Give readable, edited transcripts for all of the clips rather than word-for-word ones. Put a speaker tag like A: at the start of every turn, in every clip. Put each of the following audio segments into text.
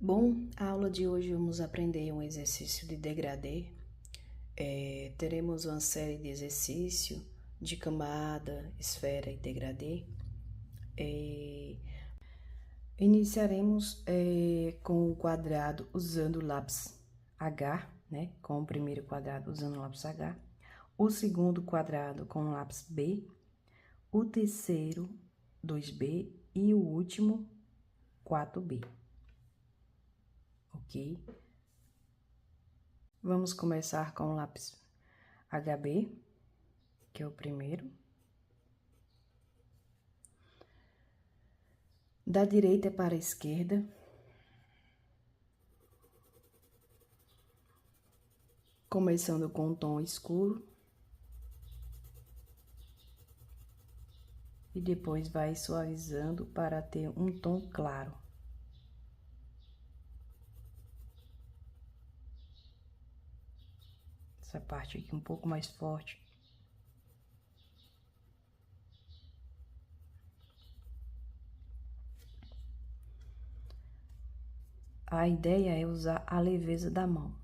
A: Bom, a aula de hoje vamos aprender um exercício de degradê. Teremos uma série de exercícios de camada, esfera e degradê. Iniciaremos com o quadrado usando o lápis H, né? Com o primeiro quadrado usando o lápis H. O segundo quadrado com o lápis B. O terceiro, 2B. E o último, 4B. Ok? Vamos começar com o lápis HB, que é o primeiro. Da direita para a esquerda. Começando com um tom escuro. E depois vai suavizando para ter um tom claro. Essa parte aqui um pouco mais forte. A ideia é usar a leveza da mão.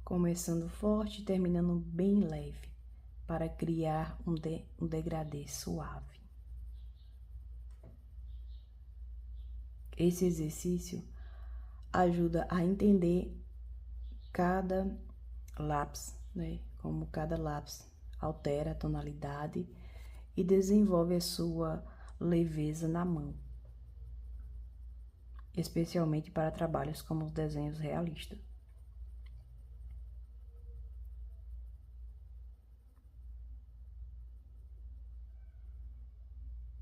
A: Começando forte e terminando bem leve, para criar um degradê suave. Esse exercício ajuda a entender cada lápis, né? Como cada lápis altera a tonalidade e desenvolve a sua leveza na mão, especialmente para trabalhos como os desenhos realistas.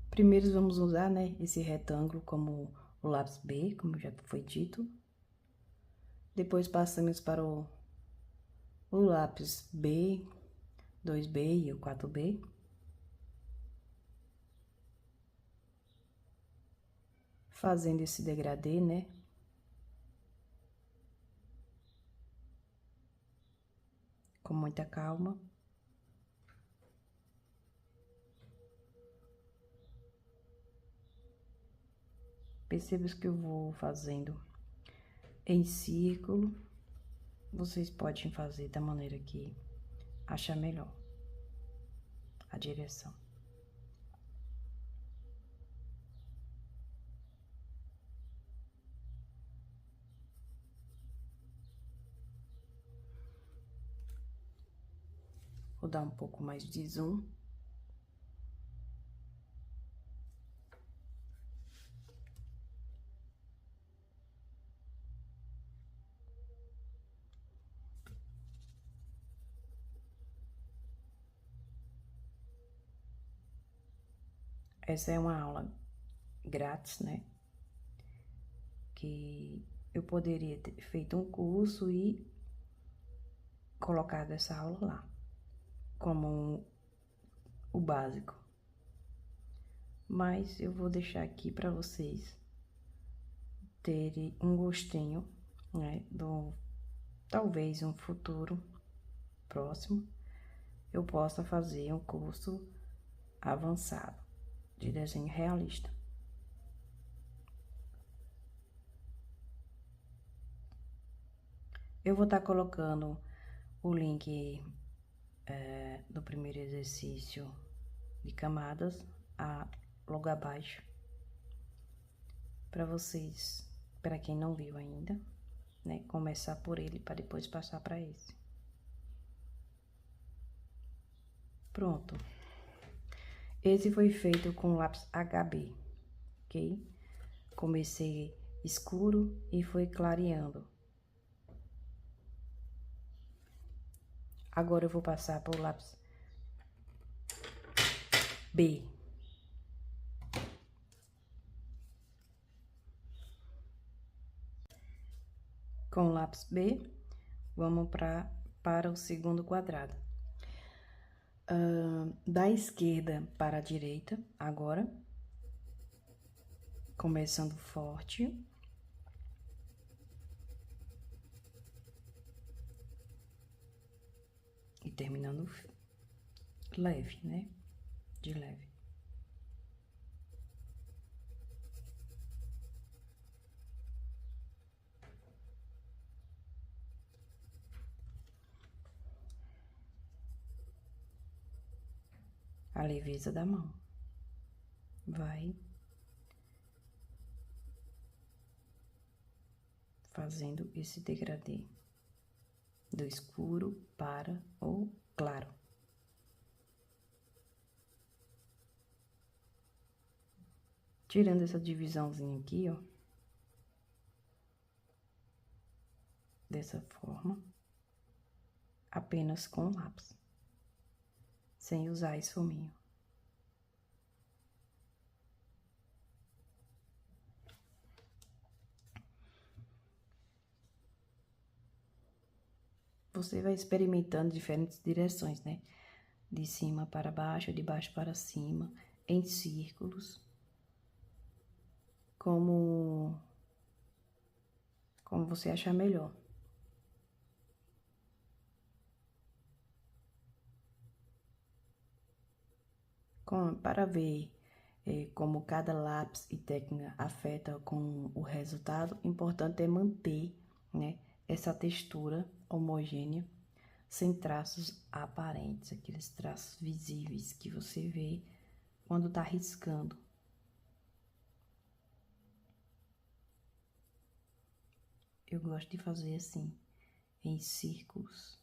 A: Primeiro vamos usar, né, esse retângulo como o lápis B, como já foi dito. Depois passamos para o lápis B, 2B e o 4B. Fazendo esse degradê, né? Com muita calma. Perceba que eu vou fazendo em círculo. Vocês podem fazer da maneira que achar melhor a direção. Vou dar um pouco mais de zoom. Essa é uma aula grátis, né? Que eu poderia ter feito um curso e colocado essa aula lá, como o básico. Mas eu vou deixar aqui para vocês terem um gostinho, né? Talvez um futuro próximo eu possa fazer um curso avançado de desenho realista. Eu vou estar colocando o link do primeiro exercício de camadas logo abaixo, para vocês, para quem não viu ainda, né, começar por ele para depois passar para esse. Pronto. Esse foi feito com lápis HB, ok? Comecei escuro e foi clareando. Agora eu vou passar para o lápis B. Com o lápis B, vamos para o segundo quadrado. Da esquerda para a direita, agora. Começando forte. E terminando leve, né? De leve. A leveza da mão. Vai fazendo esse degradê do escuro para o claro. Tirando essa divisãozinha aqui, ó. Dessa forma. Apenas com o lápis. Sem usar esfuminho. Você vai experimentando diferentes direções, né? De cima para baixo, de baixo para cima, em círculos. Como você achar melhor. Para ver como cada lápis e técnica afeta com o resultado, importante é manter, né, essa textura homogênea, sem traços aparentes, aqueles traços visíveis que você vê quando tá riscando. Eu gosto de fazer assim, em círculos.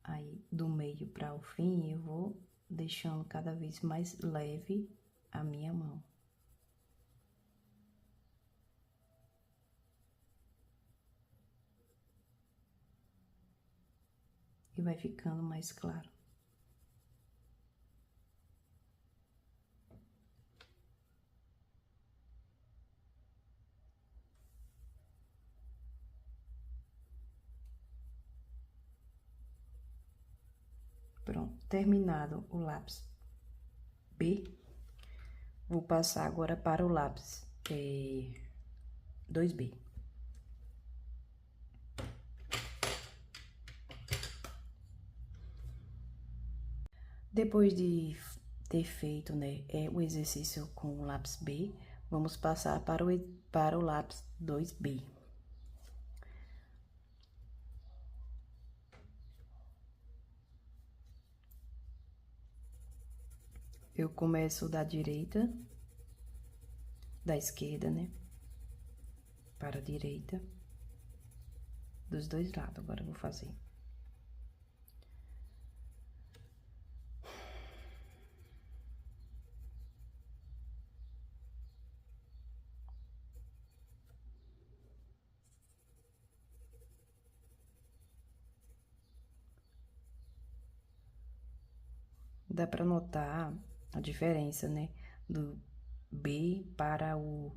A: Aí, do meio para o fim, eu vou deixando cada vez mais leve a minha mão. E vai ficando mais claro. Pronto, terminado o lápis B, vou passar agora para o lápis 2B. Depois de ter feito, né, o exercício com o lápis B, vamos passar para o lápis 2B. Eu começo da direita, da esquerda, né, para a direita, dos dois lados. Agora eu vou fazer. Dá para notar a diferença, né, do B para o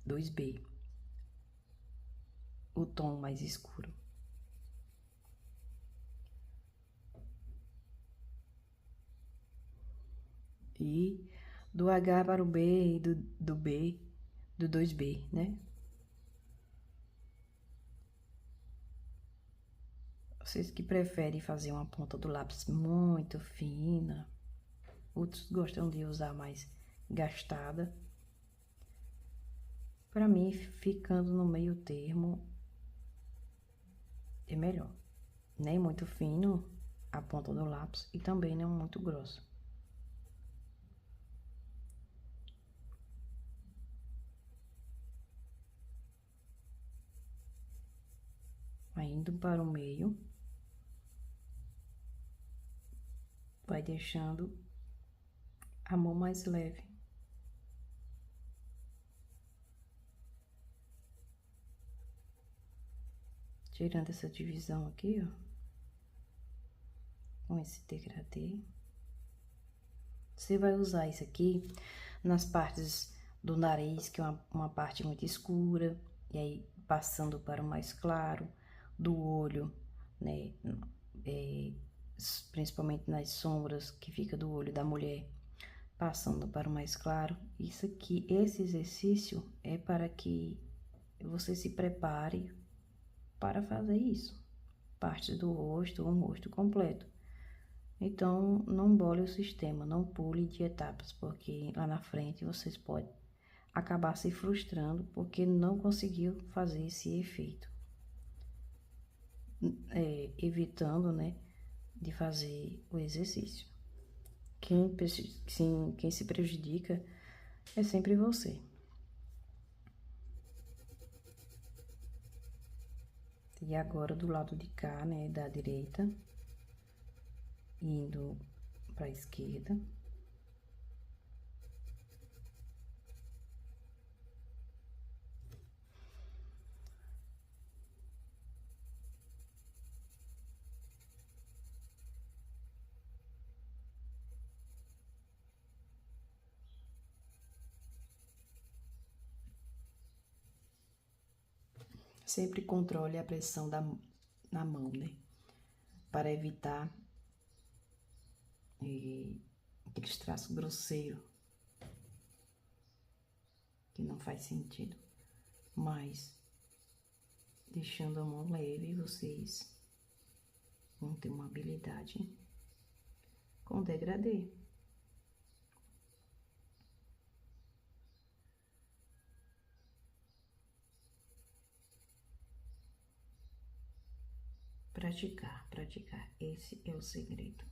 A: 2B, o tom mais escuro. E do H para o B e do B, do 2B, né? Vocês que preferem fazer uma ponta do lápis muito fina, outros gostam de usar mais gastada. Para mim, ficando no meio termo, é melhor. Nem muito fino a ponta do lápis e também não muito grosso. Aí, indo para o meio, vai deixando a mão mais leve. Tirando essa divisão aqui, ó. Com esse degradê. Você vai usar isso aqui nas partes do nariz, que é uma parte muito escura. E aí, passando para o mais claro. Do olho, né? Principalmente nas sombras que fica do olho da mulher. Passando para o mais claro. Isso aqui, esse exercício é para que você se prepare para fazer isso. Partes do rosto ou um rosto completo. Então, não bole o sistema, não pule de etapas, porque lá na frente vocês podem acabar se frustrando porque não conseguiu fazer esse efeito. Evitando, né, de fazer o exercício. Quem se prejudica é sempre você. E agora do lado de cá, né, da direita, indo para a esquerda. Sempre controle a pressão na mão, né? Para evitar aqueles traços grosseiros que não faz sentido. Mas, deixando a mão leve, vocês vão ter uma habilidade com degradê. Praticar, praticar. Esse é o segredo.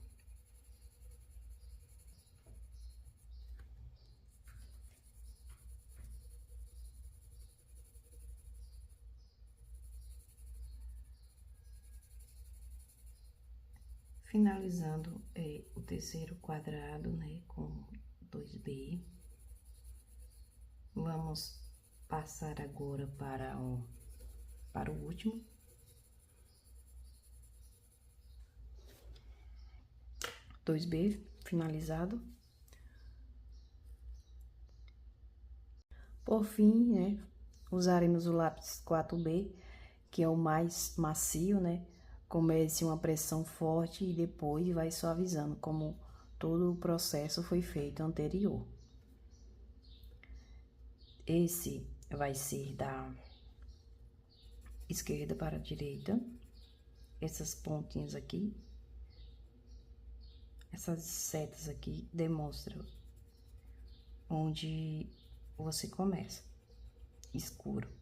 A: Finalizando o terceiro quadrado, né, com 2B. Vamos passar agora para o último. Dois B finalizado. Por fim, né, usaremos o lápis 4B, que é o mais macio, né? Comece uma pressão forte e depois vai suavizando, como todo o processo foi feito anterior. Esse vai ser da esquerda para a direita. Essas pontinhas aqui, essas setas aqui demonstram onde você começa, escuro.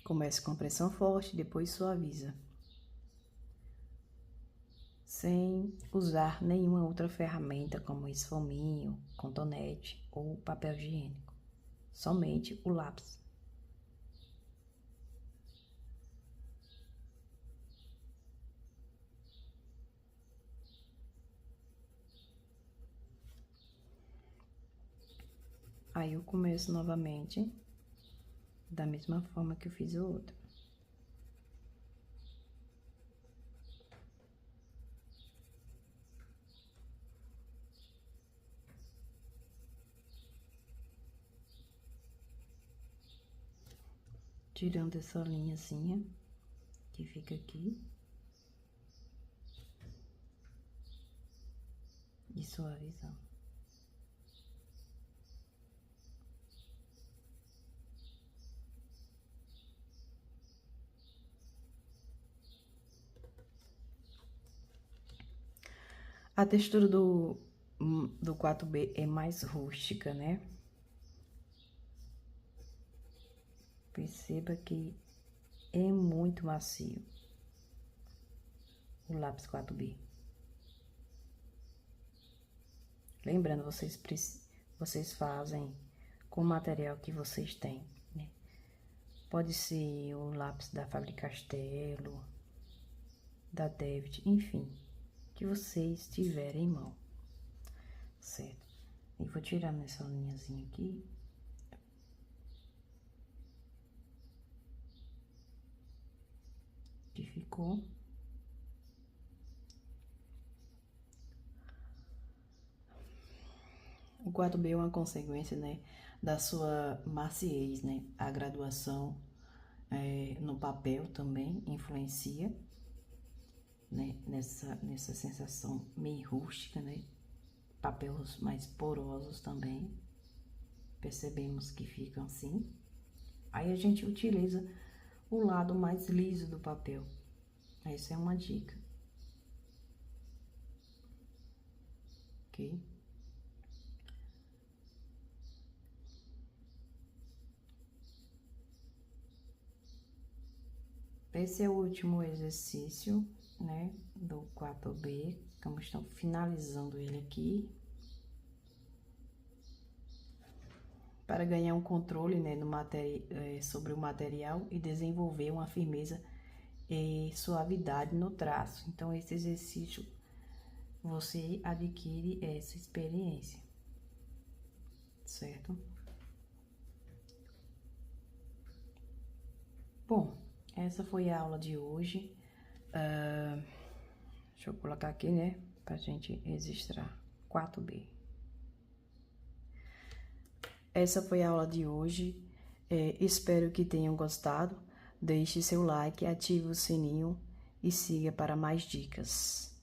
A: Comece com pressão forte, depois suaviza. Sem usar nenhuma outra ferramenta como esfominho, cotonete ou papel higiênico. Somente o lápis. Aí eu começo novamente, da mesma forma que eu fiz o outro. Tirando essa linhazinha que fica aqui. E suavizando. A textura do 4B é mais rústica, né? Perceba que é muito macio o lápis 4B. Lembrando, vocês fazem com o material que vocês têm, né? Pode ser o lápis da Faber-Castell, da David, enfim, que vocês tiverem em mão, certo? E vou tirar nessa linhazinha aqui. Que ficou. O 4B é uma consequência, né, da sua maciez, né? A graduação no papel também influencia, né, nessa sensação meio rústica, né? Papéis mais porosos também, percebemos que ficam assim. Aí a gente utiliza o lado mais liso do papel. Essa é uma dica. Ok? Esse é o último exercício, né, do 4B. Estamos finalizando ele aqui. Para ganhar um controle, né, sobre o material e desenvolver uma firmeza e suavidade no traço. Então, esse exercício você adquire essa experiência, certo? Bom, essa foi a aula de hoje. Deixa eu colocar aqui, né, pra gente registrar 4B. Essa foi a aula de hoje. Espero que tenham gostado. Deixe seu like, ative o sininho e siga para mais dicas.